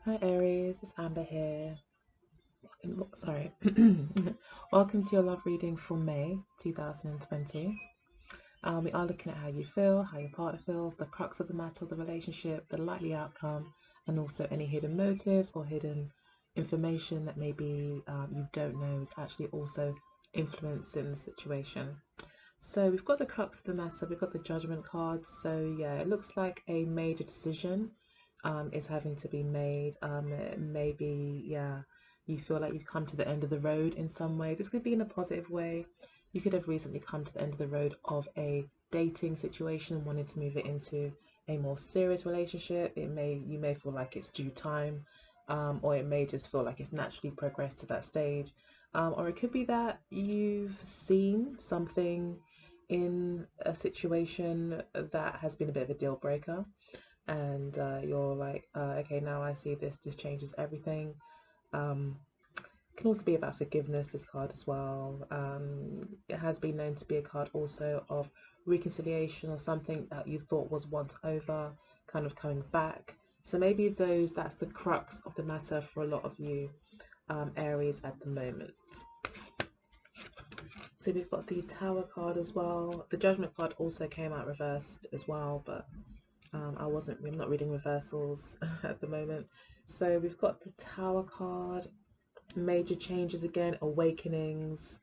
Hi Aries, it's Amber here. Sorry. Welcome to your love reading for May 2020. We are looking at how you feel, how your partner feels, the crux of the matter of the relationship, the likely outcome, and also any hidden motives or hidden information that maybe you don't know is actually also influencing the situation. So we've got the crux of the matter, we've got the judgment card. So yeah, it looks like a major decision is having to be made. Maybe, yeah, you feel like you've come to the end of the road in some way. This could be in a positive way. You could have recently come to the end of the road of a dating situation and wanted to move it into a more serious relationship. You may feel like it's due time, or it may just feel like it's naturally progressed to that stage. Or it could be that you've seen something in a situation that has been a bit of a deal breaker, and you're like, okay, now I see this changes everything. Um, it can also be about forgiveness, this card as well. It has been known to be a card also of reconciliation or something that you thought was once over, kind of coming back. So maybe that's the crux of the matter for a lot of you, Aries, at the moment. So we've got the Tower card as well. The Judgment card also came out reversed as well, but I'm not reading reversals at the moment. So we've got the Tower card, major changes again, awakenings,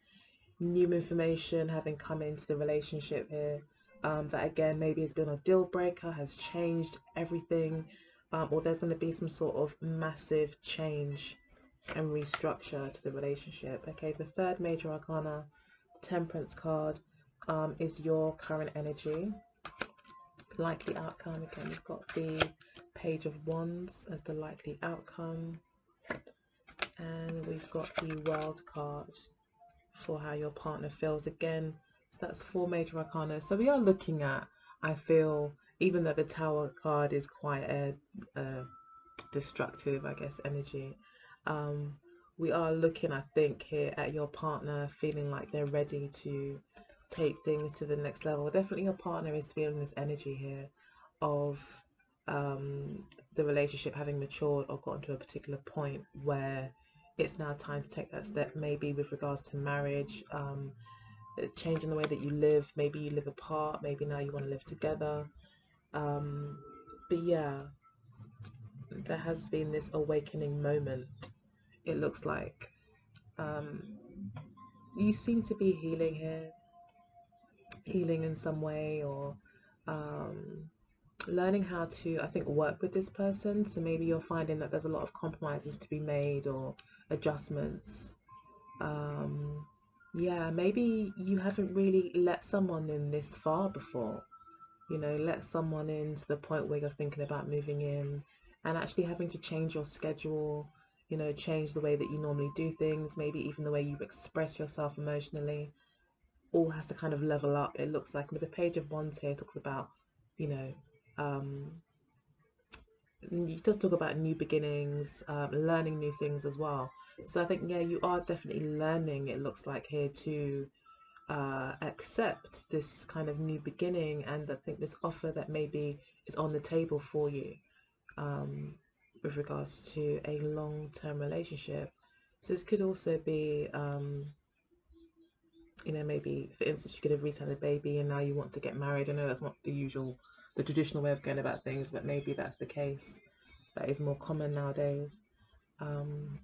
new information having come into the relationship here. That again maybe has been a deal breaker, has changed everything, or there's going to be some sort of massive change and restructure to the relationship. Okay, the third major arcana, Temperance card, is your current energy. Likely outcome, again we've got the Page of Wands as the likely outcome, and we've got the World card for how your partner feels again. So that's four major arcana. So we are looking at, I feel, even though the Tower card is quite a destructive, I guess, energy, um, we are looking, I think, here at your partner feeling like they're ready to take things to the next level. Definitely your partner is feeling this energy here of um, the relationship having matured or gotten to a particular point where it's now time to take that step, maybe with regards to marriage, changing the way that you live. Maybe you live apart, maybe now you want to live together. Um, but yeah, there has been this awakening moment, it looks like. Um, you seem to be healing here, healing in some way, or um, learning how to, I think, work with this person. So maybe you're finding that there's a lot of compromises to be made or adjustments. Um, yeah, maybe you haven't really let someone in this far before. Let someone in to the point where you're thinking about moving in and actually having to change your schedule, change the way that you normally do things, maybe even the way you express yourself emotionally. All has to kind of level up. It looks like with the Page of Wands here, it talks about, you know, um, it does talk about new beginnings, learning new things as well. So I think, yeah, you are definitely learning, it looks like here, to accept this kind of new beginning, and I think this offer that maybe is on the table for you, um, with regards to a long-term relationship. So this could also be, maybe for instance, you could have recently had a baby and now you want to get married. I know that's not the traditional way of going about things, but maybe that's the case. That is more common nowadays. Um,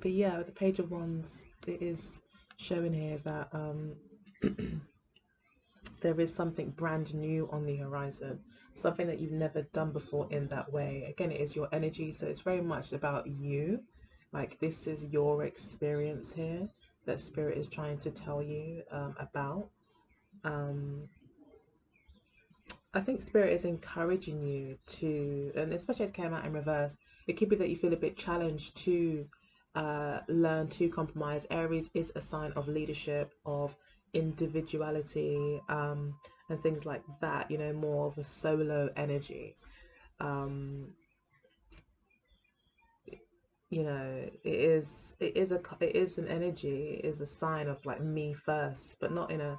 but yeah, with the Page of Wands, it is showing here that there is something brand new on the horizon, something that you've never done before in that way. Again, it is your energy, so it's very much about you. Like, this is your experience here that Spirit is trying to tell you about. Um, I think Spirit is encouraging you to, and especially as it came out in reverse, it could be that you feel a bit challenged to learn to compromise. Aries is a sign of leadership, of individuality, and things like that, more of a solo energy. Um, it is an energy, it is a sign of like me first, but not in a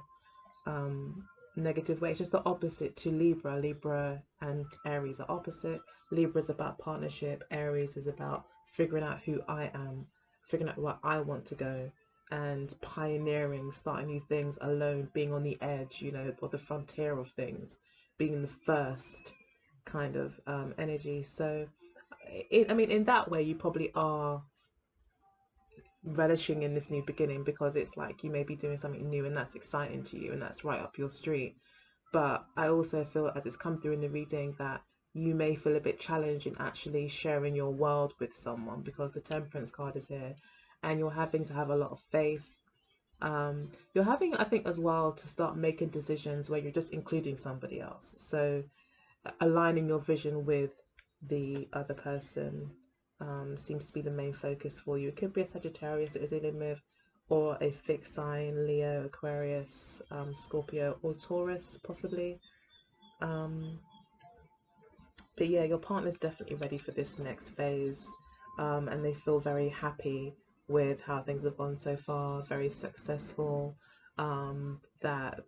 negative way. It's just the opposite to Libra. Libra and Aries are opposite. Libra is about partnership. Aries is about figuring out who I am, figuring out where I want to go, and pioneering, starting new things alone, being on the edge, you know, or the frontier of things, being the first kind of energy. So, I mean, in that way, you probably are relishing in this new beginning, because it's like you may be doing something new and that's exciting to you and that's right up your street. But I also feel, as it's come through in the reading, that you may feel a bit challenged in actually sharing your world with someone, because the Temperance card is here and you're having to have a lot of faith. You're having, I think, as well, to start making decisions where you're just including somebody else. So aligning your vision with the other person seems to be the main focus for you. It could be a Sagittarius that you're dealing with, or a fixed sign, Leo, Aquarius, Scorpio, or Taurus, possibly. Um, but yeah, your partner's definitely ready for this next phase, and they feel very happy with how things have gone so far, very successful, that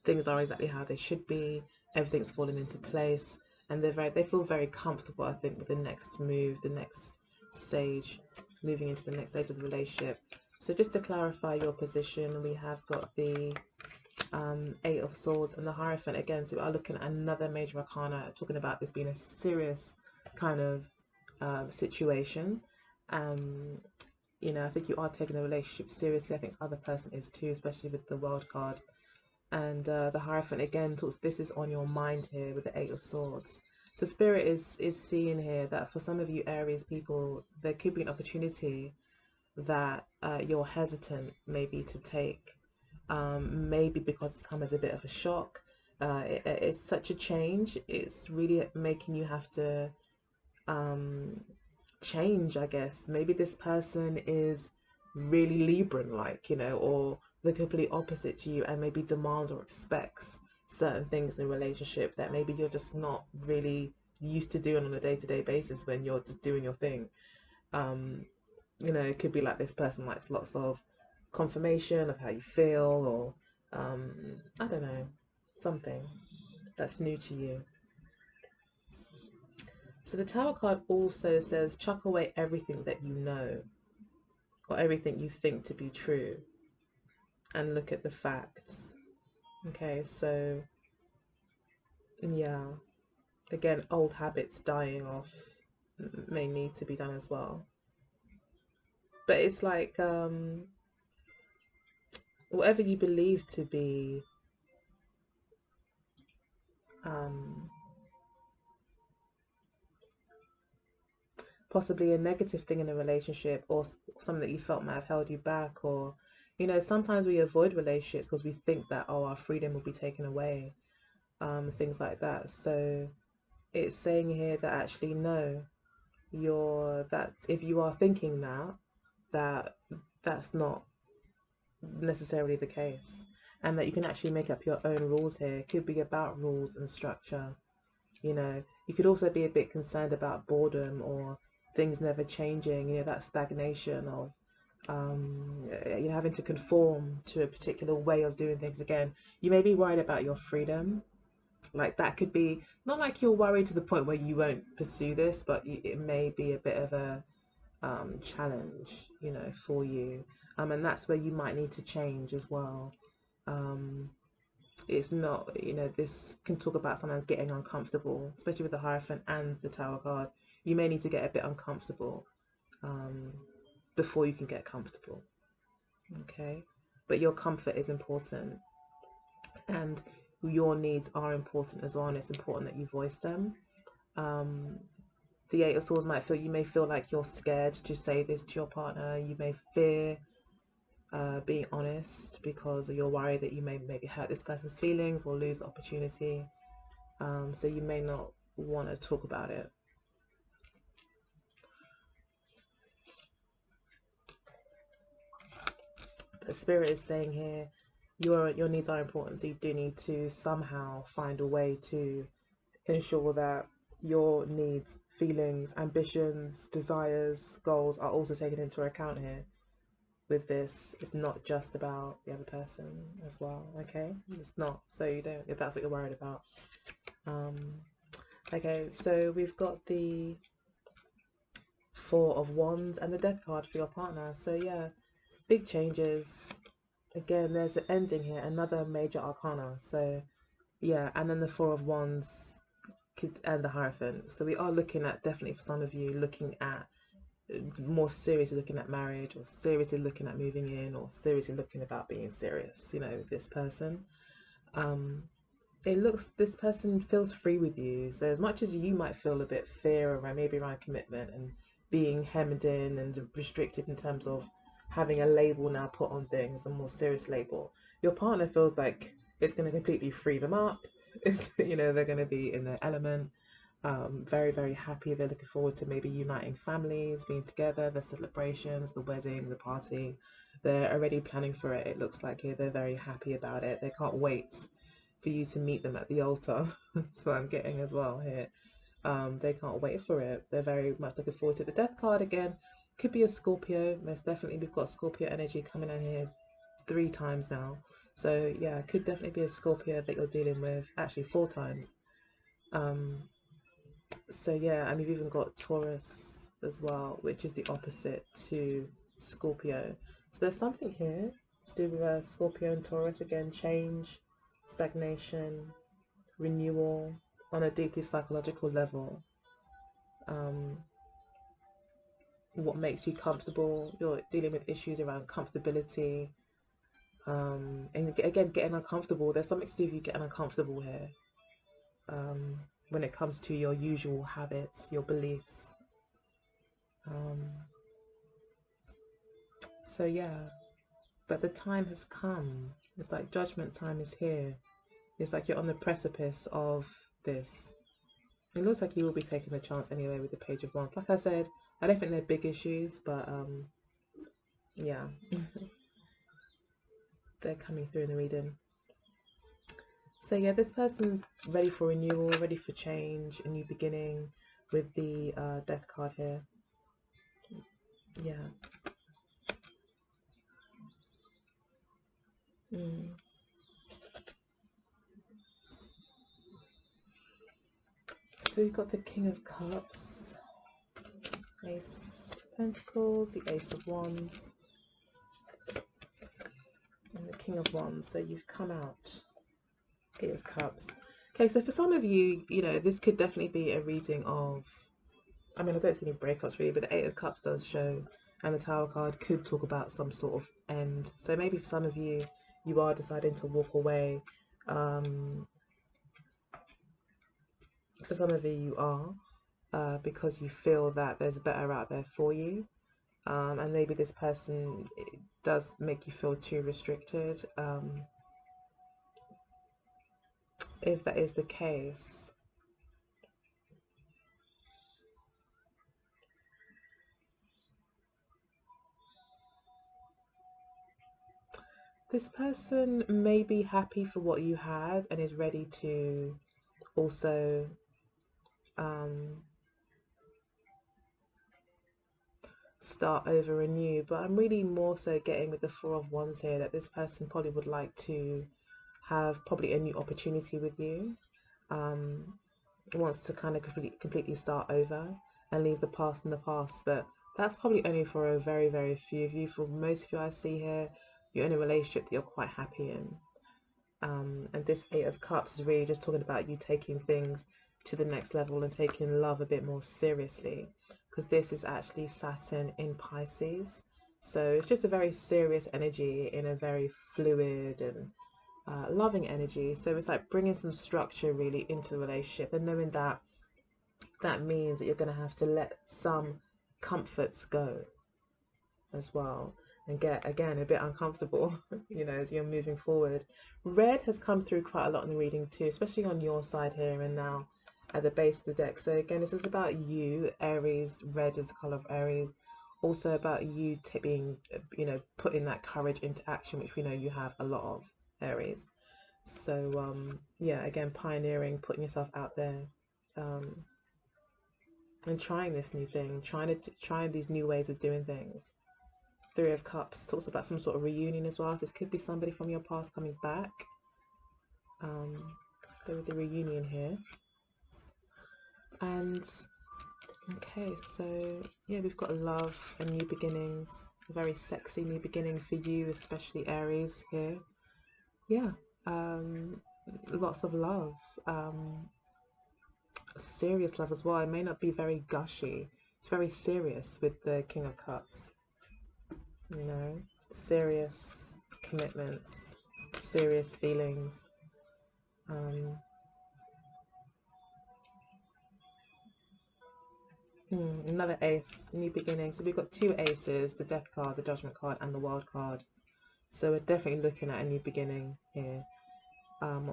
things are exactly how they should be, everything's fallen into place, and they feel very comfortable, I think, with the next move, the next stage, moving into the next stage of the relationship. So just to clarify your position, we have got the Eight of Swords and the Hierophant again. So we are looking at another major arcana, talking about this being a serious kind of situation. Um, you know, I think you are taking the relationship seriously. I think the other person is too, especially with the World card. And the Hierophant again talks, this is on your mind here with the Eight of Swords. So Spirit is seeing here that for some of you Aries people, there could be an opportunity that you're hesitant maybe to take, maybe because it's come as a bit of a shock. It's such a change. It's really making you have to um, change, I guess. Maybe this person is really Libran like, you know, or the complete opposite to you, and maybe demands or expects certain things in a relationship that maybe you're just not really used to doing on a day-to-day basis when you're just doing your thing. Um, you know, it could be like this person likes lots of confirmation of how you feel, or I don't know, something that's new to you. So the Tower card also says chuck away everything that you know, or everything you think to be true, and look at the facts. Okay, so yeah, again, old habits dying off may need to be done as well. But it's like whatever you believe to be um, possibly a negative thing in a relationship, or something that you felt might have held you back, or you know, sometimes we avoid relationships because we think that, oh, our freedom will be taken away, things like that. So it's saying here that actually no, that's, if you are thinking that that's not necessarily the case, and that you can actually make up your own rules here. It could be about rules and structure. You know, you could also be a bit concerned about boredom or things never changing, you know, that stagnation of you know, having to conform to a particular way of doing things again. You may be worried about your freedom. Like that could be, not like you're worried to the point where you won't pursue this, but it may be a bit of a challenge, you know, for you. And that's where you might need to change as well. Um, it's not, you know, this can talk about sometimes getting uncomfortable, especially with the Hierophant and the Tower card. You may need to get a bit uncomfortable um, before you can get comfortable. Okay, but your comfort is important, and your needs are important as well, and it's important that you voice them. Um, the Eight of Swords might feel, you may feel like you're scared to say this to your partner. You may fear being honest because you're worried that you may maybe hurt this person's feelings or lose opportunity. So you may not want to talk about it. But Spirit is saying here, your needs are important, so you do need to somehow find a way to ensure that your needs, feelings, ambitions, desires, goals are also taken into account here. with this, it's not just about the other person as well. Okay, it's not. So you don't, if that's what you're worried about. Okay, so we've got the Four of Wands and the Death card for your partner. So yeah, big changes. Again, there's an ending here, another major arcana. So yeah, and then the Four of Wands and the Hierophant. So we are looking at, definitely for some of you, looking at more seriously looking at marriage, or seriously looking at moving in, or seriously looking about being serious, you know, with this person. It looks, this person feels free with you. So as much as you might feel a bit fear around, maybe around commitment and being hemmed in and restricted in terms of having a label now put on things, a more serious label, your partner feels like it's going to completely free them up. It's, you know, they're going to be in their element. Very, very happy. They're looking forward to maybe uniting families, being together, the celebrations, the wedding, the party. They're already planning for it. It looks like here they're very happy about it. They can't wait for you to meet them at the altar. That's what I'm getting as well here. They can't wait for it. They're very much looking forward to it. The Death card again could be a Scorpio. Most definitely, we've got Scorpio energy coming in here 3 times now. So yeah, could definitely be a Scorpio that you're dealing with. Actually, 4 times. So yeah, and we've even got Taurus as well, which is the opposite to Scorpio. So there's something here to do with Scorpio and Taurus. Again, change, stagnation, renewal on a deeply psychological level. What makes you comfortable? You're dealing with issues around comfortability. And again, getting uncomfortable. There's something to do with you getting uncomfortable here. When it comes to your usual habits, your beliefs. So yeah, but the time has come. It's like judgment time is here. It's like you're on the precipice of this. It looks like you will be taking a chance anyway with the Page of Wands. Like I said, I don't think they're big issues, but yeah, they're coming through in the reading. So yeah, this person's ready for renewal, ready for change, a new beginning with the Death card here. Yeah. Mm. So we've got the King of Cups, Ace of Pentacles, the Ace of Wands, and the King of Wands. So you've come out, Eight of Cups. Okay, so for some of you, you know, this could definitely be a reading of, I mean, I don't see any breakups really, but the Eight of Cups does show, and the Tower card could talk about some sort of end. So maybe for some of you, you are deciding to walk away. For some of you are, because you feel that there's better out there for you. And maybe this person does make you feel too restricted. If that is the case, this person may be happy for what you had and is ready to also start over anew. But I'm really more so getting with the Four of Wands here that this person probably would like to have probably a new opportunity with you. Wants to kind of completely start over and leave the past in the past. But that's probably only for a very, very few of you. For most of you I see here, you're in a relationship that you're quite happy in. And this Eight of Cups is really just talking about you taking things to the next level and taking love a bit more seriously, because this is actually Saturn in Pisces. So it's just a very serious energy in a very fluid and loving energy. So it's like bringing some structure really into the relationship, and knowing that that means that you're going to have to let some comforts go as well, and get again a bit uncomfortable, you know, as you're moving forward. Red has come through quite a lot in the reading too, especially on your side here and now at the base of the deck. So again, this is about you, Aries. Red is the color of Aries. Also about you being, you know, putting that courage into action, which we know you have a lot of, Aries. So yeah, again, pioneering, putting yourself out there, and trying this new thing, trying these new ways of doing things. Three of Cups talks about some sort of reunion as well. So this could be somebody from your past coming back. There is a reunion here. And okay, so yeah, we've got love and new beginnings. A very sexy new beginning for you, especially Aries here. Yeah, lots of love. Serious love as well. It may not be very gushy. It's very serious with the King of Cups. You know, serious commitments, serious feelings. Another ace, new beginning. So we've got two aces, the Death card, the Judgment card, and the World card. So we're definitely looking at a new beginning here.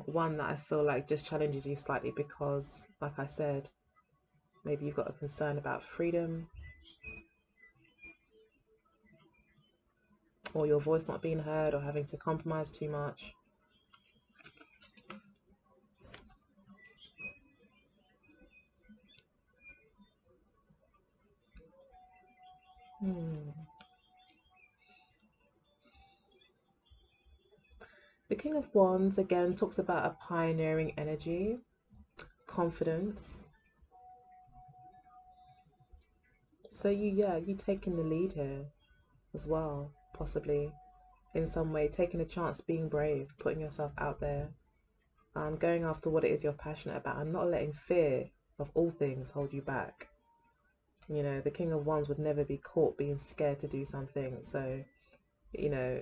One that I feel like just challenges you slightly because, like I said, maybe you've got a concern about freedom or your voice not being heard or having to compromise too much. The King of Wands again talks about a pioneering energy, confidence. So you taking the lead here as well, possibly in some way, taking a chance, being brave, putting yourself out there, going after what it is you're passionate about, and not letting fear of all things hold you back. You know, the King of Wands would never be caught being scared to do something. So, you know,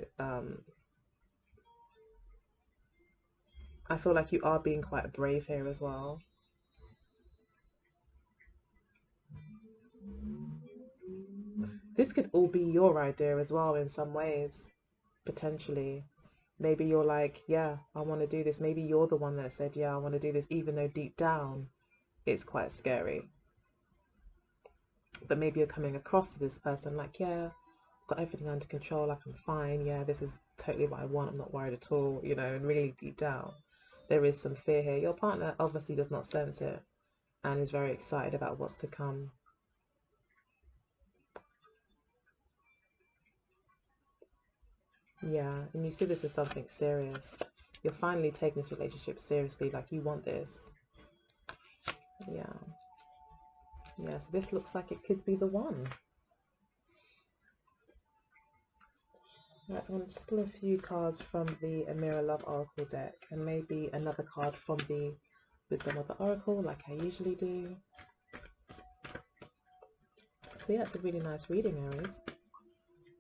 I feel like you are being quite brave here as well. This could all be your idea as well in some ways, potentially. Maybe you're like, yeah, I want to do this. Maybe you're the one that said, yeah, I want to do this, even though deep down it's quite scary. But maybe you're coming across to this person like, yeah, got everything under control, like I'm fine, yeah, this is totally what I want, I'm not worried at all, you know, and really deep down there is some fear here. Your partner obviously does not sense it and is very excited about what's to come. Yeah, and you see this as something serious. You're finally taking this relationship seriously, like you want this. Yeah. Yeah, so this looks like it could be the one. Right, so I'm going to just pull a few cards from the Amira Love Oracle deck and maybe another card from the Wisdom of the Oracle, like I usually do. So yeah, it's a really nice reading, Aries.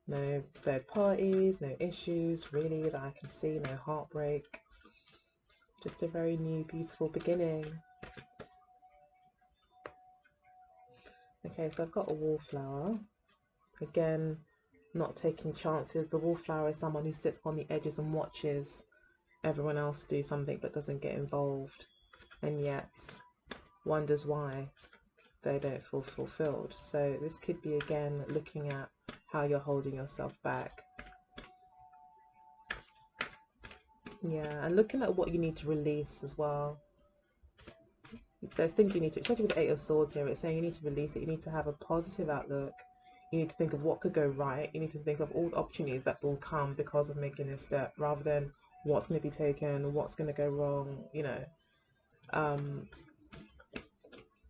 No third parties, no issues really that I can see, no heartbreak. Just a very new, beautiful beginning. Okay, so I've got a wallflower. Again, not taking chances. The wallflower is someone who sits on the edges and watches everyone else do something but doesn't get involved, and yet wonders why they don't feel fulfilled. So this could be again looking at how you're holding yourself back. Yeah, and looking at what you need to release as well. There's things you need to, especially with the Eight of Swords here, it's saying you need to release it. You need to have a positive outlook. You need to think of what could go right. You need to think of all the opportunities that will come because of making this step, rather than what's going to be taken, what's going to go wrong, you know.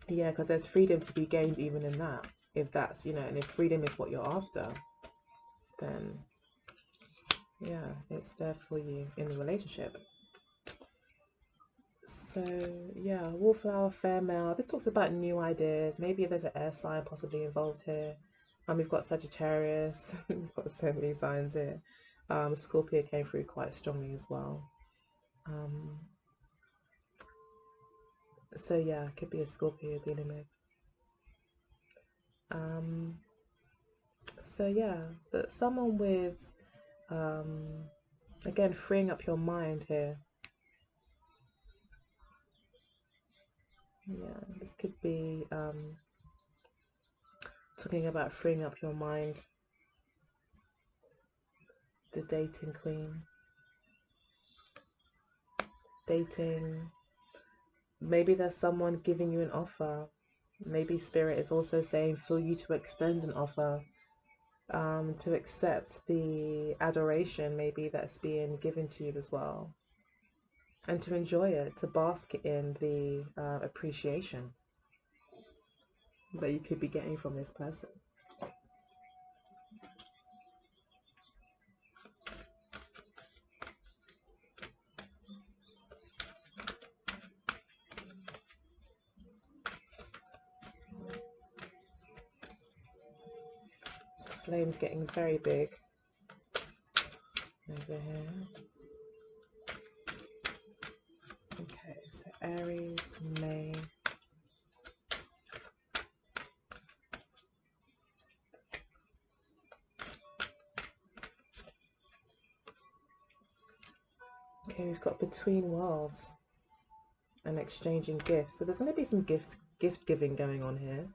Yeah, because there's freedom to be gained even in that. If that's, you know, and if freedom is what you're after, then yeah, it's there for you in the relationship. So yeah, wallflower, fair male. This talks about new ideas. Maybe there's an air sign possibly involved here. We've got Sagittarius. We've got so many signs here. Scorpio came through quite strongly as well. So yeah, it could be a Scorpio dealing with. So yeah, but someone with again freeing up your mind here. Yeah, this could be talking about freeing up your mind. The dating queen. Dating. Maybe there's someone giving you an offer. Maybe spirit is also saying for you to extend an offer. to accept the adoration maybe that's being given to you as well, and to enjoy it, to bask in the appreciation that you could be getting from this person. This flame's getting very big over here. Okay, so Aries, May. Okay, we've got between worlds and exchanging gifts. So there's going to be some gift giving going on here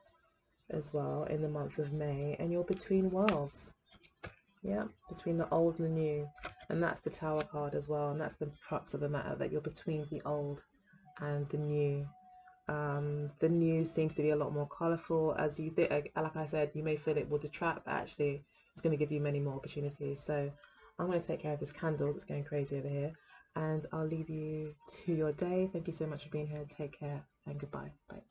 as well in the month of May, and you're between worlds. Yeah, between the old and the new, and that's the Tower card as well, and that's the crux of the matter, that you're between the old and the new. The new seems to be a lot more colourful, as you think. Like I said, you may feel it will detract, but actually it's going to give you many more opportunities. So I'm going to take care of this candle that's going crazy over here, and I'll leave you to your day. Thank you so much for being here. Take care and goodbye. Bye.